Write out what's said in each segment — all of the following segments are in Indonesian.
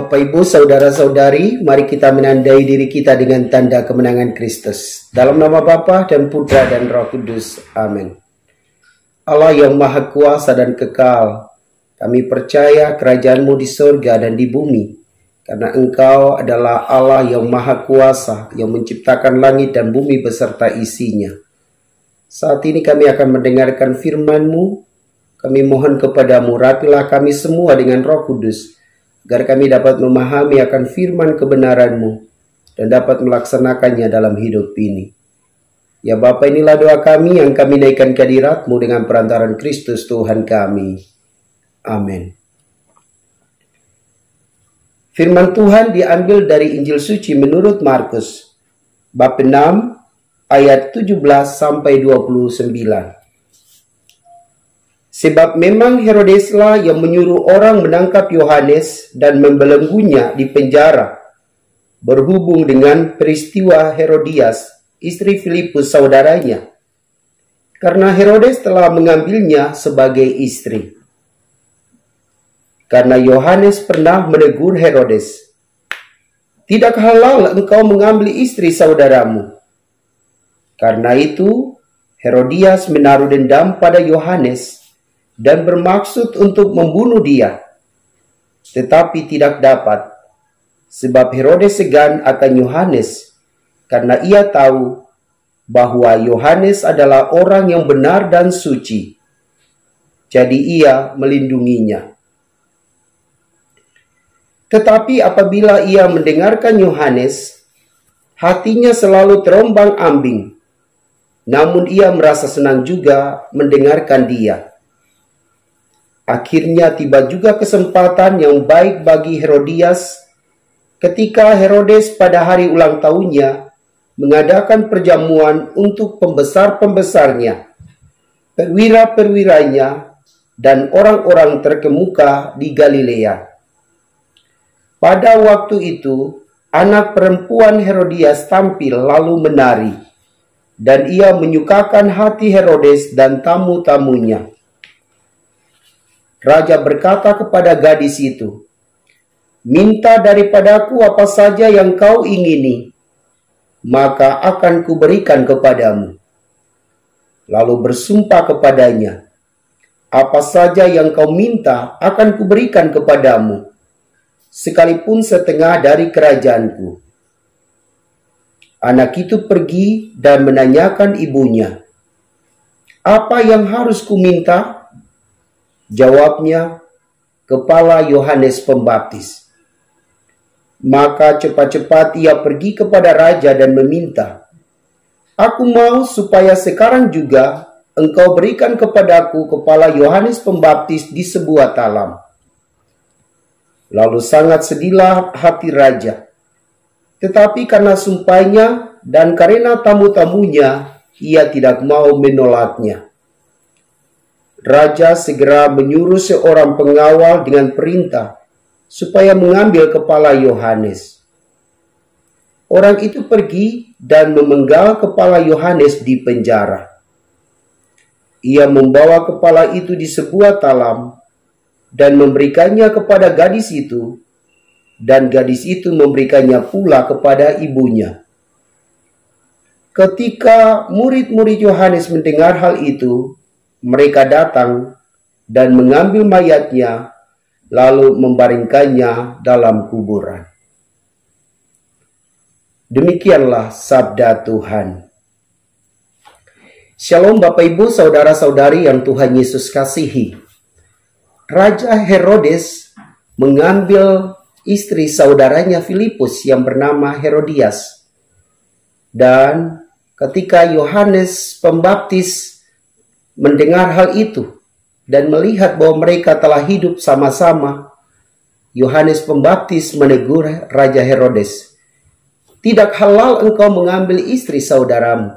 Bapak Ibu, saudara-saudari, mari kita menandai diri kita dengan tanda kemenangan Kristus. Dalam nama Bapa dan Putra dan Roh Kudus. Amin. Allah yang Maha Kuasa dan Kekal, kami percaya kerajaan-Mu di surga dan di bumi, karena Engkau adalah Allah yang Maha Kuasa, yang menciptakan langit dan bumi beserta isinya. Saat ini kami akan mendengarkan firman-Mu. Kami mohon kepadamu, rapilah kami semua dengan Roh Kudus, agar kami dapat memahami akan firman kebenaran-Mu dan dapat melaksanakannya dalam hidup ini. Ya Bapa, inilah doa kami yang kami naikkan ke hadirat-Mu dengan perantaran Kristus Tuhan kami. Amin. Firman Tuhan diambil dari Injil Suci menurut Markus, bab 6, ayat 17 sampai 29. Sebab memang Herodeslah yang menyuruh orang menangkap Yohanes dan membelenggunya di penjara, berhubung dengan peristiwa Herodias, istri Filipus saudaranya, karena Herodes telah mengambilnya sebagai istri. Karena Yohanes pernah menegur Herodes, "Tidak halal engkau mengambil istri saudaramu." Karena itu, Herodias menaruh dendam pada Yohanes dan bermaksud untuk membunuh dia, tetapi tidak dapat, sebab Herodes segan akan Yohanes, karena ia tahu bahwa Yohanes adalah orang yang benar dan suci. Jadi ia melindunginya. Tetapi apabila ia mendengarkan Yohanes, hatinya selalu terombang-ambing, namun ia merasa senang juga mendengarkan dia. Akhirnya tiba juga kesempatan yang baik bagi Herodias ketika Herodes pada hari ulang tahunnya mengadakan perjamuan untuk pembesar-pembesarnya, perwira-perwiranya, dan orang-orang terkemuka di Galilea. Pada waktu itu, anak perempuan Herodias tampil lalu menari, dan ia menyukakan hati Herodes dan tamu-tamunya. Raja berkata kepada gadis itu, "Minta daripadaku apa saja yang kau ingini, maka akan kuberikan kepadamu." Lalu bersumpah kepadanya, "Apa saja yang kau minta akan kuberikan kepadamu, sekalipun setengah dari kerajaanku." Anak itu pergi dan menanyakan ibunya, "Apa yang harus kuminta?" Jawabnya, "Kepala Yohanes Pembaptis." Maka cepat-cepat ia pergi kepada raja dan meminta, "Aku mau supaya sekarang juga engkau berikan kepadaku kepala Yohanes Pembaptis di sebuah talam." Lalu sangat sedihlah hati raja. Tetapi karena sumpahnya dan karena tamu-tamunya, ia tidak mau menolaknya. Raja segera menyuruh seorang pengawal dengan perintah supaya mengambil kepala Yohanes. Orang itu pergi dan memenggal kepala Yohanes di penjara. Ia membawa kepala itu di sebuah talam dan memberikannya kepada gadis itu, dan gadis itu memberikannya pula kepada ibunya. Ketika murid-murid Yohanes mendengar hal itu, mereka datang dan mengambil mayatnya, lalu membaringkannya dalam kuburan. Demikianlah sabda Tuhan. Shalom Bapak Ibu, saudara-saudari yang Tuhan Yesus kasihi. Raja Herodes mengambil istri saudaranya Filipus yang bernama Herodias. Dan ketika Yohanes Pembaptis mendengar hal itu dan melihat bahwa mereka telah hidup sama-sama, Yohanes Pembaptis menegur Raja Herodes, "Tidak halal engkau mengambil istri saudaramu."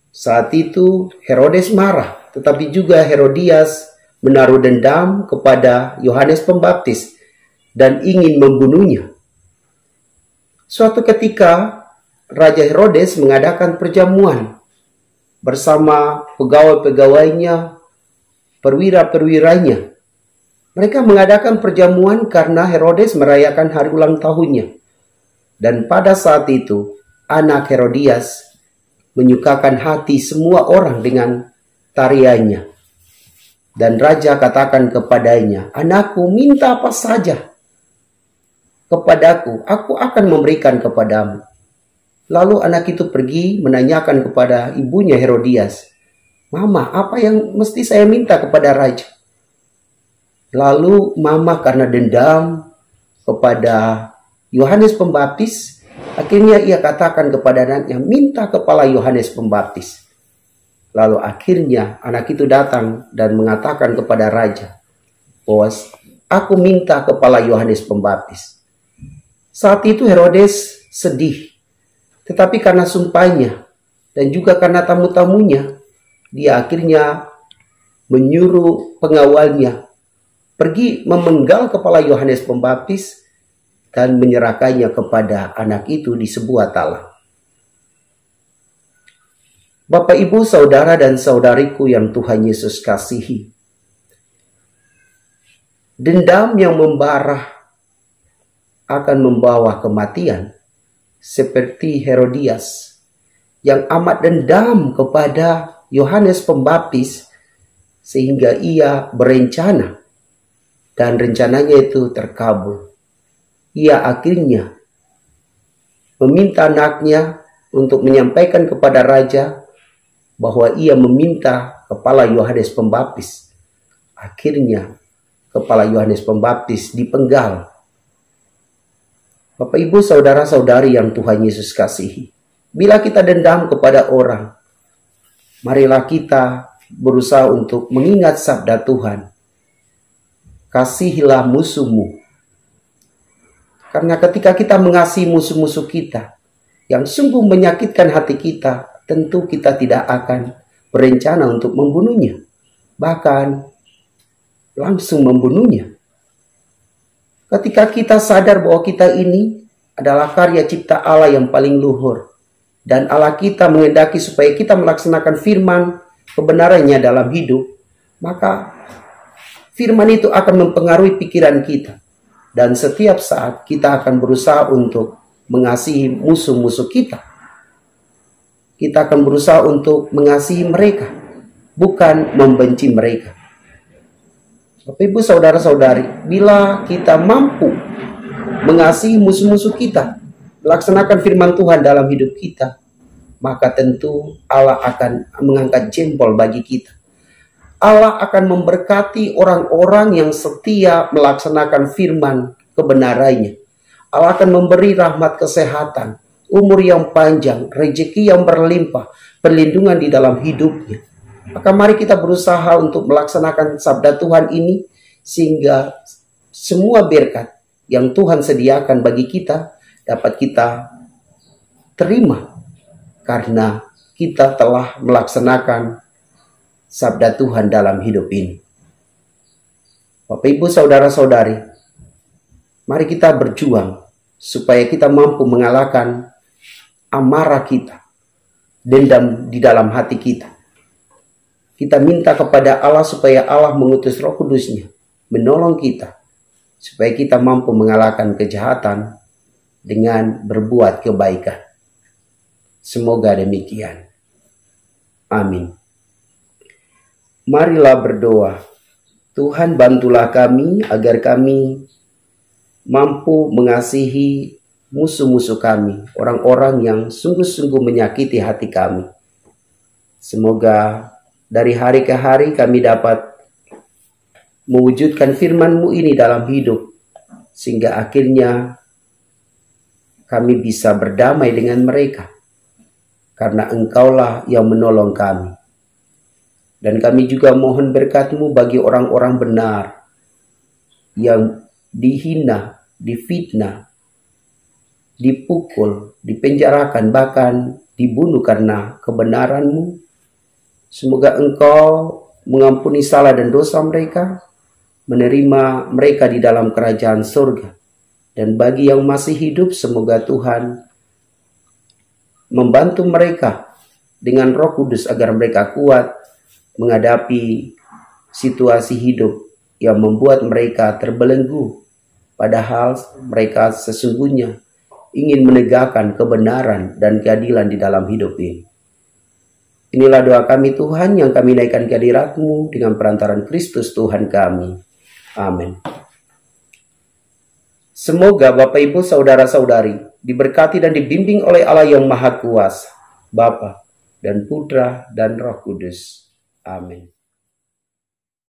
Saat itu Herodes marah, tetapi juga Herodias menaruh dendam kepada Yohanes Pembaptis dan ingin membunuhnya. Suatu ketika Raja Herodes mengadakan perjamuan bersama pegawai-pegawainya, perwira-perwiranya. Mereka mengadakan perjamuan karena Herodes merayakan hari ulang tahunnya. Dan pada saat itu, anak Herodias menyukakan hati semua orang dengan tariannya. Dan raja katakan kepadanya, "Anakku, minta apa saja kepadaku, aku akan memberikan kepadamu." Lalu anak itu pergi menanyakan kepada ibunya Herodias, "Mama, apa yang mesti saya minta kepada raja?" Lalu mama karena dendam kepada Yohanes Pembaptis, akhirnya ia katakan kepada anaknya, "Minta kepala Yohanes Pembaptis." Lalu akhirnya anak itu datang dan mengatakan kepada raja, "Bos, aku minta kepala Yohanes Pembaptis." Saat itu Herodes sedih. Tetapi karena sumpahnya dan juga karena tamu-tamunya, dia akhirnya menyuruh pengawalnya pergi memenggal kepala Yohanes Pembaptis dan menyerahkannya kepada anak itu di sebuah talang. Bapak, Ibu, saudara dan saudariku yang Tuhan Yesus kasihi, dendam yang membara akan membawa kematian, seperti Herodias yang amat dendam kepada Yohanes Pembaptis sehingga ia berencana dan rencananya itu terkabul. Ia akhirnya meminta anaknya untuk menyampaikan kepada raja bahwa ia meminta kepala Yohanes Pembaptis. Akhirnya kepala Yohanes Pembaptis dipenggal. Bapak, Ibu, saudara-saudari yang Tuhan Yesus kasihi, bila kita dendam kepada orang, marilah kita berusaha untuk mengingat sabda Tuhan, "Kasihilah musuhmu." Karena ketika kita mengasihi musuh-musuh kita yang sungguh menyakitkan hati kita, tentu kita tidak akan berencana untuk membunuhnya, bahkan langsung membunuhnya. Ketika kita sadar bahwa kita ini adalah karya cipta Allah yang paling luhur, dan Allah kita menghendaki supaya kita melaksanakan firman kebenarannya dalam hidup, maka firman itu akan mempengaruhi pikiran kita. Dan setiap saat kita akan berusaha untuk mengasihi musuh-musuh kita. Kita akan berusaha untuk mengasihi mereka, bukan membenci mereka. Bapak, Ibu, saudara-saudari, bila kita mampu mengasihi musuh-musuh kita, melaksanakan firman Tuhan dalam hidup kita, maka tentu Allah akan mengangkat jempol bagi kita. Allah akan memberkati orang-orang yang setia melaksanakan firman kebenarannya. Allah akan memberi rahmat kesehatan, umur yang panjang, rezeki yang berlimpah, perlindungan di dalam hidupnya. Maka mari kita berusaha untuk melaksanakan sabda Tuhan ini, sehingga semua berkat yang Tuhan sediakan bagi kita dapat kita terima karena kita telah melaksanakan sabda Tuhan dalam hidup ini. Bapak, Ibu, saudara-saudari, mari kita berjuang supaya kita mampu mengalahkan amarah kita, dendam di dalam hati kita. Kita minta kepada Allah supaya Allah mengutus Roh Kudus-Nya menolong kita supaya kita mampu mengalahkan kejahatan dengan berbuat kebaikan. Semoga demikian. Amin. Marilah berdoa. Tuhan, bantulah kami agar kami mampu mengasihi musuh-musuh kami, orang-orang yang sungguh-sungguh menyakiti hati kami. Semoga dari hari ke hari kami dapat mewujudkan firman-Mu ini dalam hidup, sehingga akhirnya kami bisa berdamai dengan mereka, karena Engkaulah yang menolong kami. Dan kami juga mohon berkat-Mu bagi orang-orang benar yang dihina, difitnah, dipukul, dipenjarakan, bahkan dibunuh karena kebenaran-Mu. Semoga Engkau mengampuni salah dan dosa mereka, menerima mereka di dalam kerajaan surga. Dan bagi yang masih hidup, semoga Tuhan membantu mereka dengan Roh Kudus agar mereka kuat menghadapi situasi hidup yang membuat mereka terbelenggu, padahal mereka sesungguhnya ingin menegakkan kebenaran dan keadilan di dalam hidup ini. Inilah doa kami Tuhan yang kami naikkan ke hadirat-Mu dengan perantaran Kristus Tuhan kami. Amin. Semoga Bapak Ibu Saudara-saudari diberkati dan dibimbing oleh Allah yang Maha Kuasa, Bapa dan Putra dan Roh Kudus. Amin.